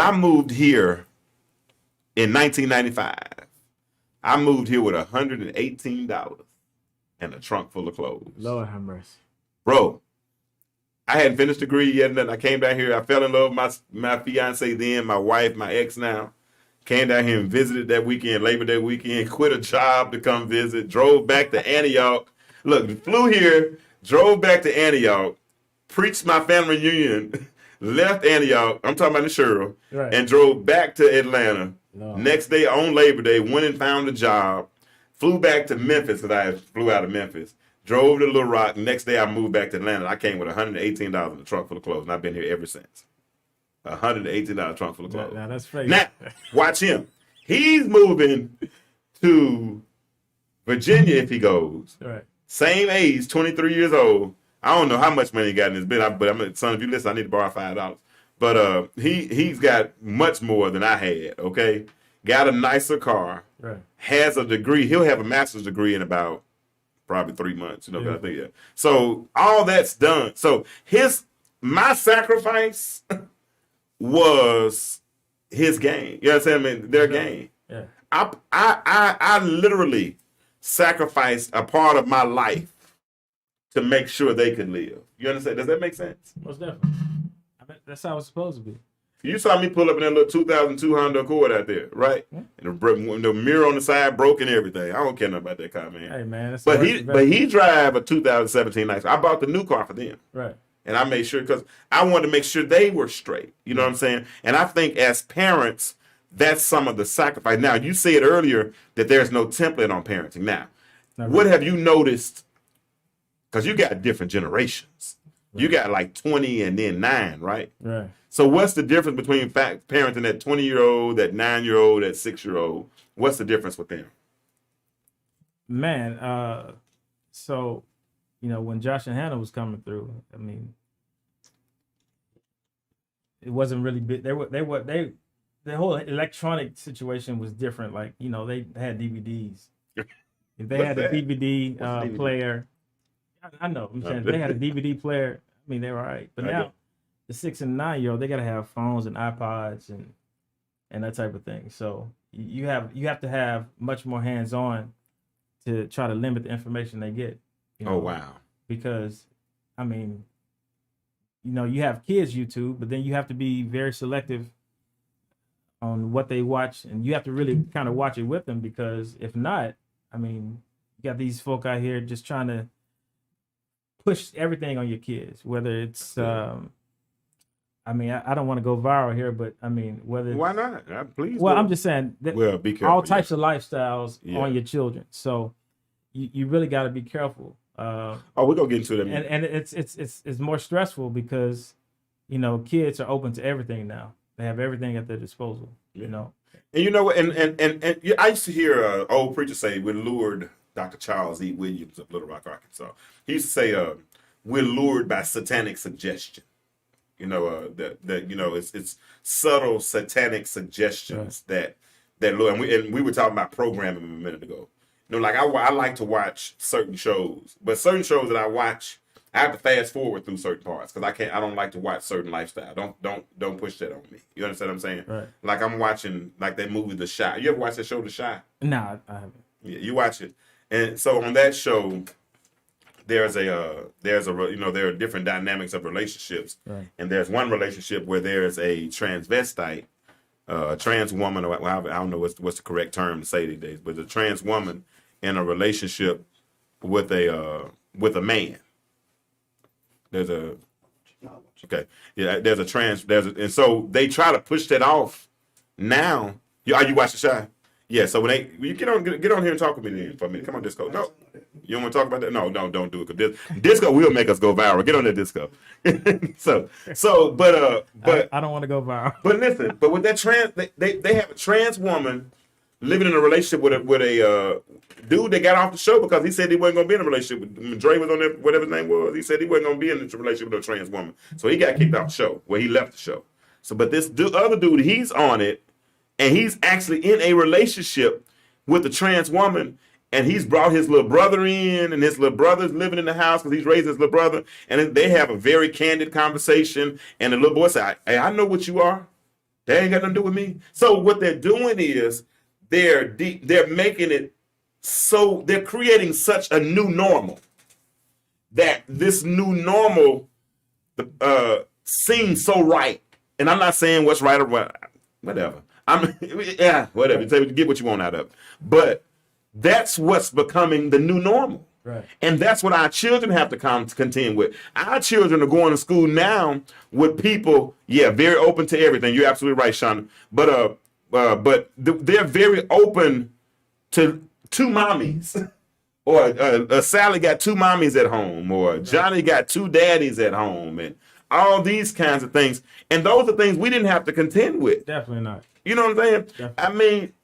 1995, I moved here with $118 and a trunk full of clothes. Lord have mercy. Bro, I hadn't finished the degree yet, and then I came down here. I fell in love with my fiance then, my wife, my ex now. Came down here and visited that weekend, Labor Day weekend, quit a job to come visit, drove back to Antioch. Look, flew here, drove back to Antioch, preached my family reunion, left Antioch, I'm talking about the Cheryl, right, and drove back to Atlanta. No. Next day on Labor Day, went and found a job, flew back to Memphis because I flew out of Memphis, drove to Little Rock. Next day I moved back to Atlanta. I came with $118 in the trunk full of clothes, and I've been here ever since. $118 trunk full of clothes. Now that's fake. Now, watch him. He's moving to Virginia if he goes. Right. Same age, 23 years old. I don't know how much money he got in his bid, but son, if you listen, I need to borrow $5. But he's got much more than I had, okay? Got a nicer car. Right. Has a degree. He'll have a master's degree in about probably 3 months. Yeah. I think, yeah. So all that's done. So my sacrifice was his game. You know what I'm saying? I mean, their game. Yeah. I literally sacrificed a part of my life to make sure they could live. You understand? Does that make sense? Most definitely. I mean, that's how it's supposed to be. You saw me pull up in that little 2002 Honda Accord out there, right? Yeah. And the mirror on the side broke and everything. I don't care nothing about that car, man. Hey, man. But he drive a 2017 Nice. I bought the new car for them. Right. And I made sure because I wanted to make sure they were straight. You know what I'm saying? And I think as parents, that's some of the sacrifice. Now, you said earlier that there's no template on parenting. Now, what have you noticed? Because you got different generations. Right. You got like 20 and then 9, right? Right. So what's the difference between parenting that 20-year-old, that 9-year-old, that 6-year-old? What's the difference with them? Man, so... when Josh and Hannah was coming through, I mean, it wasn't really big. The whole electronic situation was different. Like, they had DVDs. If they had a DVD player, I know. I'm saying if they had a DVD player, I mean, they were all right. But now, the 6 and 9-year-old, they got to have phones and iPods and that type of thing. So you have to have much more hands-on to try to limit the information they get. Oh, wow. Because, I mean, you have kids YouTube, but then you have to be very selective on what they watch, and you have to really kind of watch it with them, because if not, I mean, you got these folk out here just trying to push everything on your kids, whether it's, I mean, I don't want to go viral here, but I mean, whether it's, why not? Please. Well, I'm just saying that be careful, all types of lifestyles on your children. So you really got to be careful. We're gonna get into that. And it's more stressful because kids are open to everything now. They have everything at their disposal. And you know what? And I used to hear an old preacher say, "We're lured." Dr. Charles E. Williams of Little Rock, Arkansas. He used to say, "We're lured by satanic suggestion." It's subtle satanic suggestions that lure. And we were talking about programming a minute ago. Like I like to watch certain shows, but certain shows that I watch, I have to fast forward through certain parts because I don't like to watch certain lifestyle. Don't push that on me. You understand what I'm saying? Right. Like I'm watching like that movie The Shy. You ever watch that show The Shy? Nah, I haven't. Yeah, you watch it. And so on that show, there are different dynamics of relationships. Right. And there's one relationship where there's a transvestite, trans woman, or I don't know what's the correct term to say these days, but a trans woman in a relationship with a man. And so they try to push that off now. You watch The Shy? Yeah, so when you get on here and talk with me then for a minute. Come on, Disco. No, you don't want to talk about that? No, don't do it. Cause Disco will make us go viral. Get on that, Disco. But I don't want to go viral. But listen, but with that they have a trans woman living in a relationship with a dude that got off the show because he said he wasn't going to be in a relationship with Dre was on there, whatever his name was. He said he wasn't going to be in a relationship with a trans woman, so he got kicked off the show. Well, he left the show. So, but this other dude, he's on it. And he's actually in a relationship with a trans woman, and he's brought his little brother in, and his little brother's living in the house because he's raising his little brother. And they have a very candid conversation. And the little boy said, "Hey, I know what you are. That ain't got nothing to do with me." So what they're doing is they're making it so they're creating such a new normal that this new normal seems so right. And I'm not saying what's right or whatever. Whatever. Get what you want out of it. But that's what's becoming the new normal. Right. And that's what our children have to contend with. Our children are going to school now with people, very open to everything. You're absolutely right, Sean. But they're very open to two mommies. Or Sally got two mommies at home. Or Johnny got two daddies at home. And all these kinds of things. And those are things we didn't have to contend with. Definitely not. You know what I'm saying? Definitely.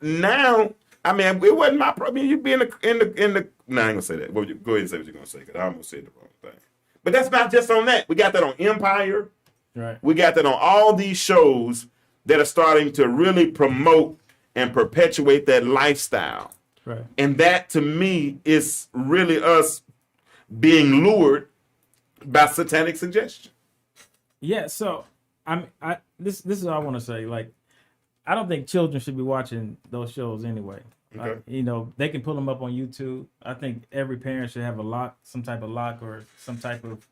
It wasn't my problem. You'd be in the. No, I ain't gonna say that. Well, go ahead and say what you're gonna say, because I almost said the wrong thing. But that's not just on that. We got that on Empire. Right. We got that on all these shows that are starting to really promote and perpetuate that lifestyle. Right. And that, to me, is really us being lured by satanic suggestion. Yeah. So this is what I want to say. Like, I don't think children should be watching those shows anyway. Okay. They can pull them up on YouTube. I think every parent should have some type of lock or some type of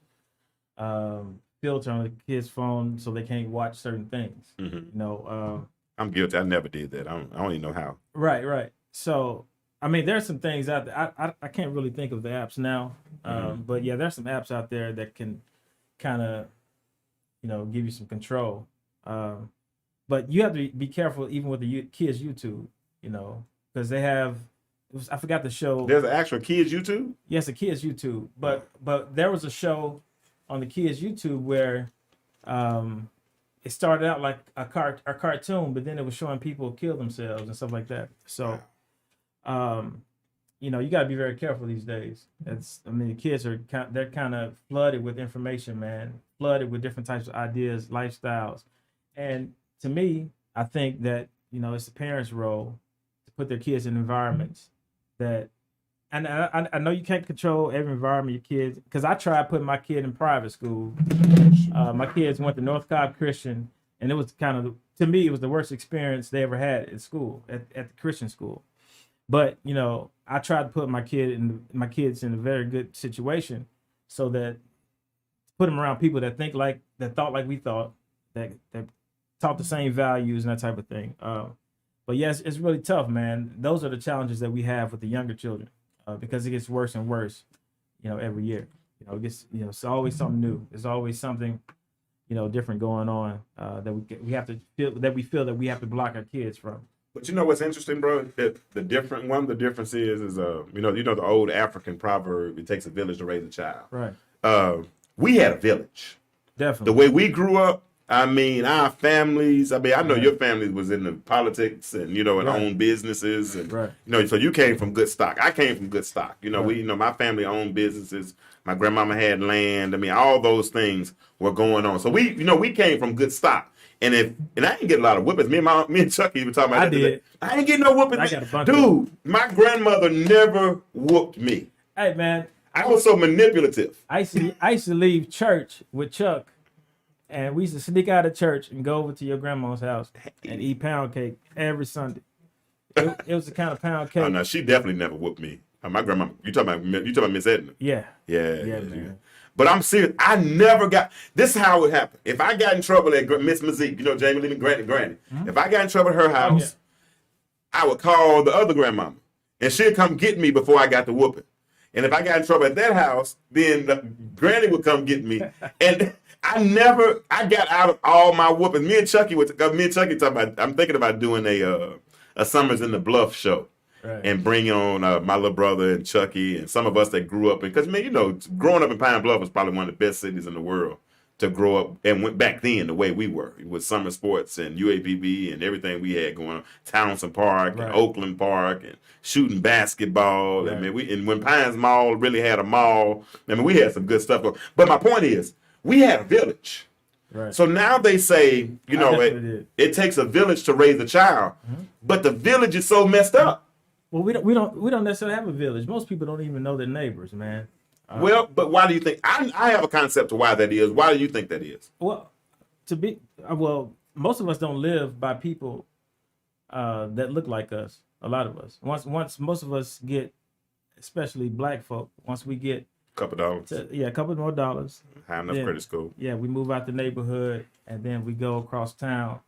filter on the kid's phone so they can't watch certain things. Mm-hmm. I'm guilty. I never did that. I don't even know how. Right. So, there's some things out there. I can't really think of the apps now. But yeah, there's some apps out there that can kind of, give you some control. But you have to be careful even with the kids' YouTube, because they have. I forgot the show. There's an actual kids' YouTube? Yes, a kids' YouTube. But there was a show on the kids' YouTube where it started out like a cartoon, but then it was showing people kill themselves and stuff like that. So, you got to be very careful these days. The kids they're kind of flooded with information, man. Flooded with different types of ideas, lifestyles, and to me, I think that, it's the parents' role to put their kids in environments that, and I know you can't control every environment your kids, because I tried putting my kid in private school. My kids went to North Cobb Christian, and it was to me, it was the worst experience they ever had at school, at the Christian school. But, I tried to put my kids in a very good situation so that put them around people that thought like we thought, that taught the same values and that type of thing. But yes, it's really tough, man. Those are the challenges that we have with the younger children, because it gets worse and worse, every year. It gets, it's always something new. There's always something, different going on that we have to feel that we have to block our kids from. But you know what's interesting, bro? That one of the differences is the old African proverb, it takes a village to raise a child. Right. We had a village. Definitely. The way we grew up, I mean, our families. I mean, I know your family was in the politics and and owned businesses and so you came from good stock. I came from good stock. My family owned businesses. My grandmama had land. I mean, all those things were going on. So we came from good stock. And I didn't get a lot of whippings. Me and Chucky were talking about that today. I ain't getting no whippings. I got a bunch Dude, my grandmother never whooped me. Hey man, I was so manipulative. I used to leave church with Chuck, and we used to sneak out of church and go over to your grandma's house and eat pound cake every Sunday. It was the kind of pound cake. Oh no, she definitely never whooped me. My grandma. You talking about Miss Edna? Yeah. Yeah. Man. But I'm serious. I never got. This is how it would happen. If I got in trouble at Miss Mazik, Jamie Lee Granny. Mm-hmm. If I got in trouble at her house, I would call the other grandmama, and she'd come get me before I got the whooping. And if I got in trouble at that house, then Granny would come get me. And I got out of all my whoopings. Me and Chucky talking about, I'm thinking about doing a Summers in the Bluff show. Right. And bring on my little brother and Chucky and some of us that grew up. Because, growing up in Pine Bluff was probably one of the best cities in the world to grow up. And went back then the way we were with summer sports and UAPB and everything we had going on. Townsend Park and Oakland Park and shooting basketball. Right. And when Pines Mall really had a mall, we had some good stuff. But my point is, we had a village. Right. So now they say, it takes a village to raise a child. Mm-hmm. But the village is so messed up. Well, we don't necessarily have a village. Most people don't even know their neighbors, man. But why do you think? I have a concept of why that is. Why do you think that is? Well, most of us don't live by people that look like us. A lot of us. Once most of us get, especially black folk, once we get a couple dollars, a couple more dollars, high enough credit score. Yeah, we move out the neighborhood and then we go across town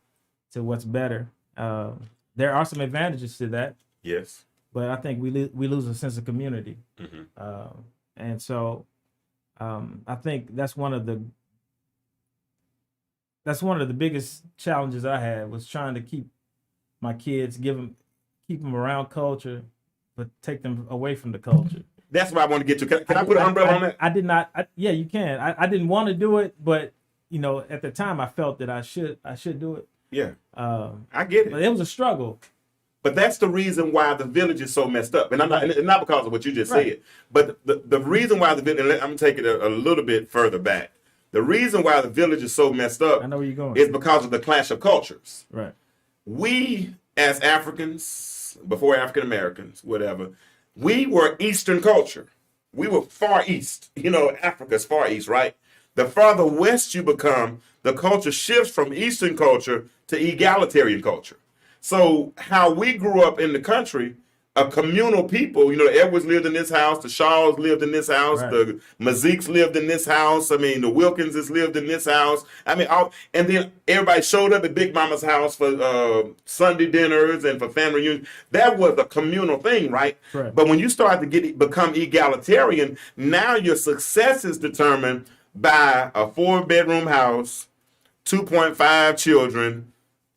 to what's better. There are some advantages to that. Yes. But I think we lose a sense of community, and so I think that's one of the biggest challenges I had was trying to keep my kids, keep them around culture, but take them away from the culture. That's what I want to get to. Can I put an umbrella on that? I did not. Yeah, you can. I didn't want to do it, but at the time I felt that I should do it. Yeah. I get it. But it was a struggle. But that's the reason why the village is so messed up. And I'm not because of what you just said. But the reason why the village, and I'm going to take it a little bit further back. The reason why the village is so messed up I know where you're going. is because of the clash of cultures. Right. We, as Africans, before African Americans, whatever, we were Eastern culture. We were Far East. Africa's Far East, right? The farther west you become, the culture shifts from Eastern culture to egalitarian culture. So how we grew up in the country, a communal people, the Edwards lived in this house, the Shaws lived in this house, the Maziks lived in this house, the Wilkinses lived in this house. And then everybody showed up at Big Mama's house for Sunday dinners and for family reunions. That was a communal thing, right? But when you start to become egalitarian, now your success is determined by a 4-bedroom house, 2.5 children,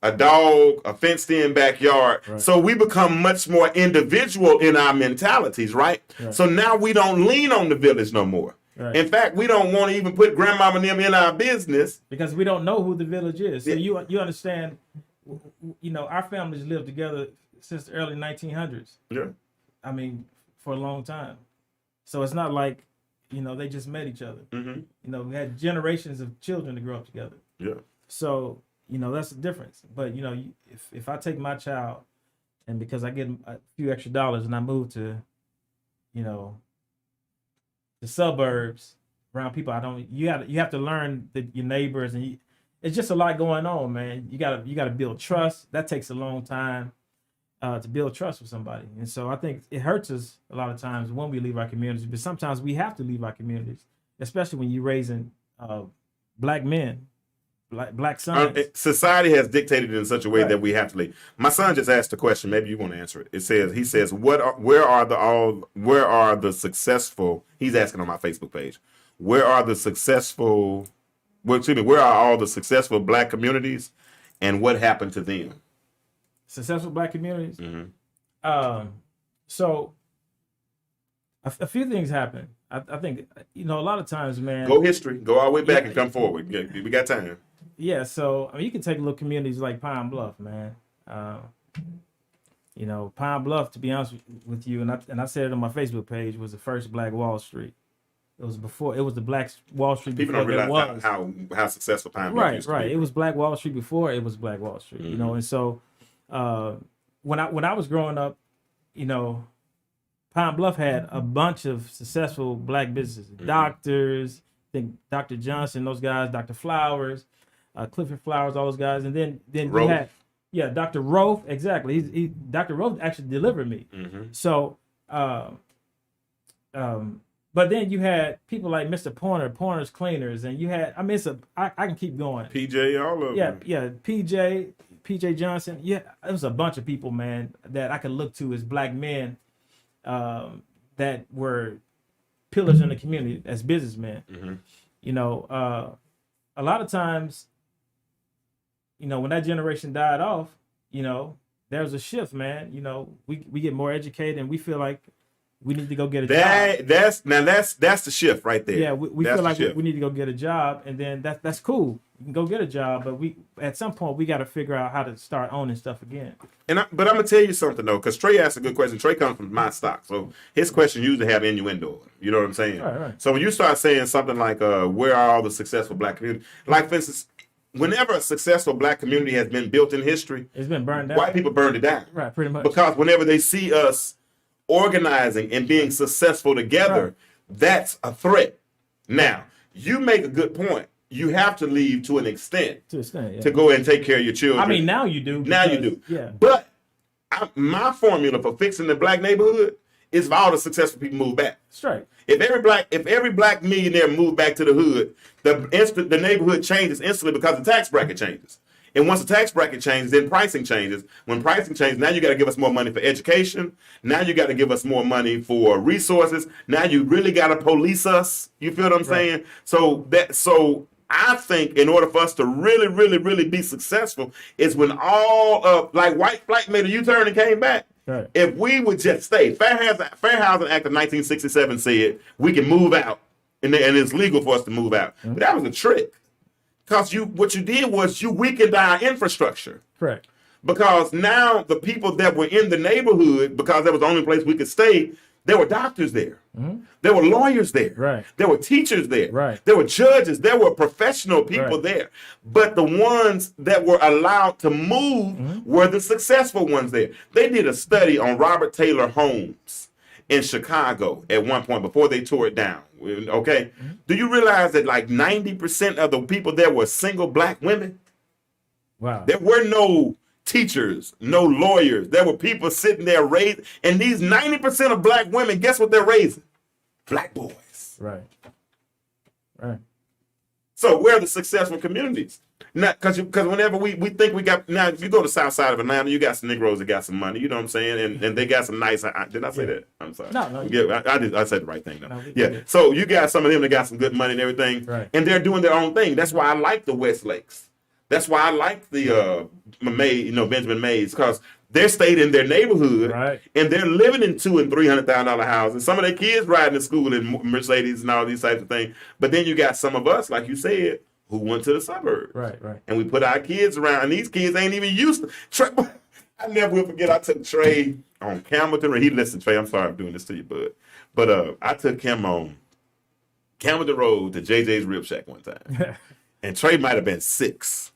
a dog, a fenced-in backyard. Right. So we become much more individual in our mentalities, right? So now we don't lean on the village no more. Right. In fact, we don't want to even put grandmama and them in our business. Because we don't know who the village is. So you understand, our families lived together since the early 1900s. Yeah. For a long time. So it's not like, they just met each other. Mm-hmm. We had generations of children to grow up together. Yeah. So that's the difference. But if I take my child, and because I get a few extra dollars, and I move to, the suburbs around people you have to learn your neighbors, and it's just a lot going on, man. You gotta build trust. That takes a long time to build trust with somebody, and so I think it hurts us a lot of times when we leave our communities. But sometimes we have to leave our communities, especially when you're raising black men. Black sons. Society has dictated it in such a way that we have to leave. My son just asked a question. Maybe you want to answer it. He says, where are the successful? He's asking on my Facebook page. Where are all the successful black communities, and what happened to them? Successful black communities. Mm-hmm. So a few things happened. I think a lot of times, man. Go history. Go all the way back Yeah. and come forward. We got time. Yeah, so I mean, you can take little communities like Pine Bluff, man. Pine Bluff, to be honest with you, and I said it on my Facebook page, was the first Black Wall Street. It was the Black Wall Street. People before don't realize there was. how successful Pine Bluff used to be. Right. It was Black Wall Street before it was Black Wall Street. Mm-hmm. And so when I was growing up, Pine Bluff had a bunch of successful Black businesses, doctors. I think Dr. Johnson, those guys, Dr. Flowers, Clifford Flowers, all those guys, and then we had Dr. Roth, exactly. Dr. Roth actually delivered me. Mm-hmm. So, but then you had people like Mr. Pointer's Cleaners, and you had, I mean, I can keep going. PJ, all of them. Yeah, PJ Johnson. Yeah, it was a bunch of people, man, that I could look to as Black men that were pillars in the community as businessmen. Mm-hmm. A lot of times, when that generation died off, there was a shift, man. We get more educated and we feel like we need to go get a job. That's the shift right there. Yeah, we feel like we need to go get a job, and then that's cool. You can go get a job, but at some point we got to figure out how to start owning stuff again. But I'm gonna tell you something though, because Trey asked a good question. Trey comes from my stock, so his question usually have innuendo. You know what I'm saying? Right. So when you start saying something like, "Where are all the successful Black communities?" Like, for instance, whenever a successful Black community has been built in history, it's been burned down. White people burned it down. Right, pretty much. Because whenever they see us organizing and being successful together, that's a threat. Now, you make a good point. You have to leave to an extent to go and take care of your children. I mean, now you do. Now you do. Yeah. But my formula for fixing the Black neighborhood is for all the successful people move back. Straight. If every black millionaire moved back to the hood, the neighborhood changes instantly because the tax bracket changes. And once the tax bracket changes, then pricing changes. When pricing changes, now you got to give us more money for education. Now you got to give us more money for resources. Now you really got to police us. You feel what I'm saying? So I think in order for us to really, really, really be successful is when all of, like, white flight made a U-turn and came back. Right. If we would just stay, Fair Housing Act of 1967 said we can move out, and it's legal for us to move out. Mm-hmm. But that was a trick. Because what you did was you weakened our infrastructure. Correct. Because now the people that were in the neighborhood, because that was the only place we could stay, there were doctors there. Mm-hmm. There were lawyers there. Right. There were teachers there. Right. There were judges. There were professional people Right. there. But the ones that were allowed to move were the successful ones there. They did a study on Robert Taylor homes in Chicago at one point before they tore it down. Okay? Do you realize that like 90% of the people there were single Black women? Wow. There were no teachers, no lawyers. There were people sitting there raising, and these 90% of Black women, guess what they're raising? Black boys. Right. Right. So where are the successful communities? Not because whenever we think we got, now if you go to the south side of Atlanta, you got some Negroes that got some money, you know what I'm saying, and they got some nice. Did I say that? I'm sorry. No. Yeah, I said the right thing though. No, yeah. So you got some of them that got some good money and everything, Right. and they're doing their own thing. That's why I like the Westlakes. That's why I like the Benjamin Mays, because they stayed in their neighborhood, Right. and they're living in $200,000 and $300,000 houses. Some of their kids riding to school in Mercedes and all these types of things. But then you got some of us, like you said, who went to the suburbs. Right. And we put our kids around, and these kids ain't even used to. Trey, I never will forget, I took Trey on Campbellton. He listened, Trey, I'm sorry I'm doing this to you, bud. But I took him on Campbellton Road to JJ's Rib Shack one time. And Trey might have been 6.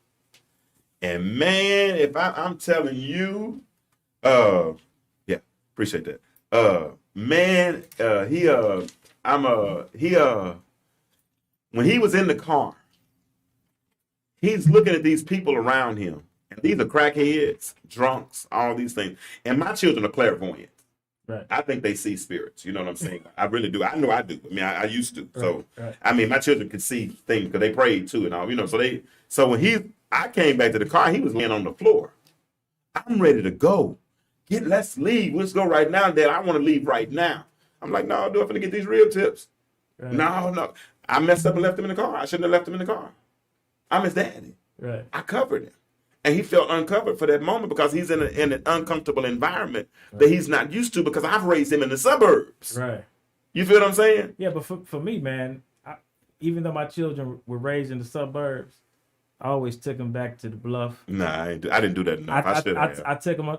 And man, if I'm telling you, yeah, appreciate that. Man, when he was in the car, he's looking at these people around him. And these are crackheads, drunks, all these things. And my children are clairvoyant. Right. I think they see spirits. You know what I'm saying? I really do. I know I do. I mean, I used to. So, Right. I mean, my children could see things because they prayed too and all. You know, so when I came back to the car, he was laying on the floor. I'm ready to go. Let's leave. Let's go right now, Dad. I want to leave right now. I'm like, no, I'm going to get these rib tips. Right. No. I messed up and left him in the car. I shouldn't have left him in the car. I'm his daddy. Right. I covered him. And he felt uncovered for that moment because he's in an uncomfortable environment that he's not used to because I've raised him in the suburbs. Right. You feel what I'm saying? Yeah, but for me, man, even though my children were raised in the suburbs, I always took them back to the Bluff. Nah, I didn't do that enough. I should have.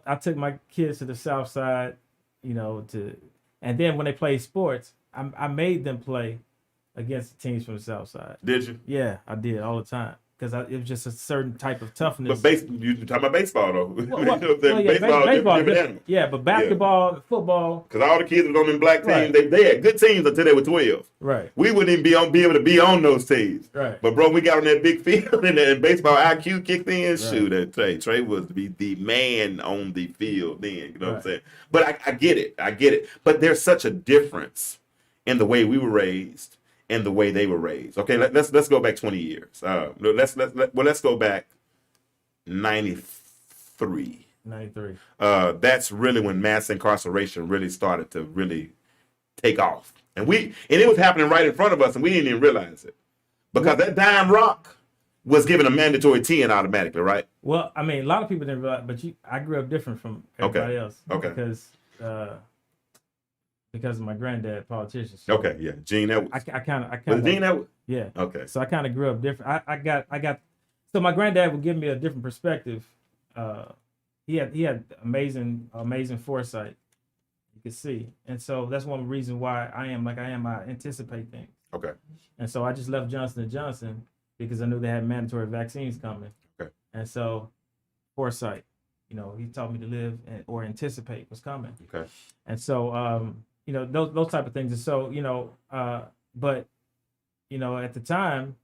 I took my kids to the South Side, and then when they played sports, I made them play against the teams from the South Side. Did you? Yeah, I did all the time. Because it was just a certain type of toughness. But you talking about baseball though? Baseball, different animal. Yeah, but basketball, football. Because all the kids was on them black teams. Right. They had good teams until they were 12. Right. We wouldn't even be able to be on those teams. Right. But bro, we got on that big field and baseball IQ kicked in. Right. Shoot, Trey was the man on the field then. You know what I'm Right. saying? But I get it. But there's such a difference in the way we were raised and the way they were raised. Okay, let's go back 20 years. Let's go back 93. 93. That's really when mass incarceration really started to really take off, and it was happening right in front of us, and we didn't even realize it because that dime rock was given a mandatory 10 automatically, right? Well, I mean, a lot of people didn't realize, but I grew up different from everybody else. Okay. Because of my granddad, politician. So Okay, yeah, Gene Edwards. I kind of Was it Gene Edwards? yeah. Okay. So I kind of grew up different. I got. So my granddad would give me a different perspective. He had amazing foresight. You could see, and so that's one reason why I am like I am. I anticipate things. Okay. And so I just left Johnson & Johnson because I knew they had mandatory vaccines coming. Okay. And so foresight, he taught me to live or anticipate what's coming. Okay. And so, those type of things. And so, but, at the time,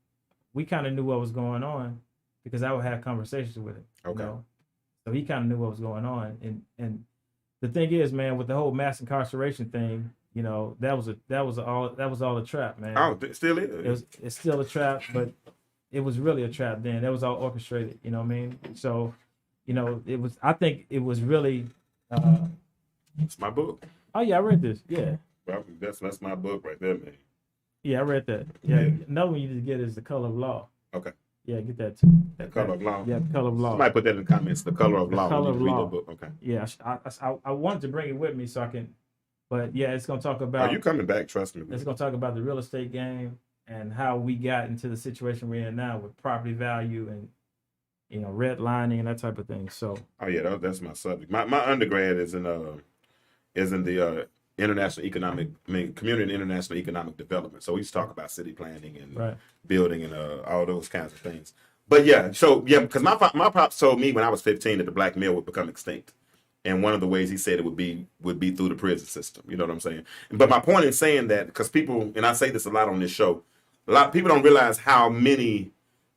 we kind of knew what was going on because I would have conversations with him. Okay. So he kind of knew what was going on. And the thing is, man, with the whole mass incarceration thing, that was all a trap, man. Oh, it still is. It's still a trap, but it was really a trap then. That was all orchestrated, you know what I mean? So, I think it was really It's my book. Oh yeah, I read this. Yeah. Well, that's my book right there, man. Yeah, I read that. Yeah. Yeah. Another one you need to get is The Color of Law. Okay. Yeah, get that too. The Color of Law. Yeah, The Color of Law. Somebody put that in the comments. The Color of Law. Color when of you read Law. that book. Okay. Yeah, I wanted to bring it with me so I can, but yeah, it's gonna talk about. Are you coming back? Trust me. It's gonna talk about the real estate game and how we got into the situation we're in now with property value and redlining and that type of thing. So. Oh yeah, that's my subject. My undergrad is in the community and international economic development. So we used to talk about city planning and building and all those kinds of things. But yeah, because my pops told me when I was 15 that the black male would become extinct, and one of the ways he said it would be through the prison system. You know what I'm saying? But my point in saying that, because people, and I say this a lot on this show, a lot of people don't realize how many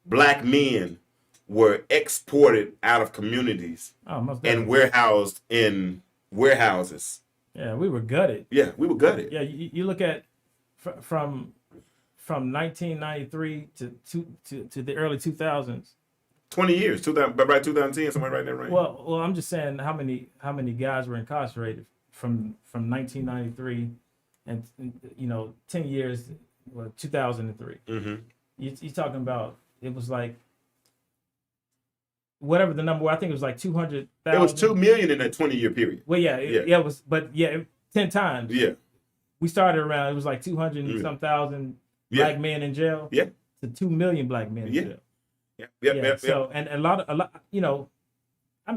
black men were exported out of communities and warehoused in warehouses. Yeah, we were gutted. Yeah, we were gutted. Yeah, you look at from 1993 to the early 2000s. 20 years, 2000, but right 2010, somewhere right there, right? Well, I'm just saying how many guys were incarcerated from 1993 and 10 years, 2003. Mm-hmm. You're talking about it was like whatever the number was. I think it was like 200,000. It was 2 million in that 20-year period. Well, it was, but 10 times. Yeah. We started around. It was like 200 and some thousand black men in jail. Yeah. To 2 million black men in jail. Yeah. So and a lot,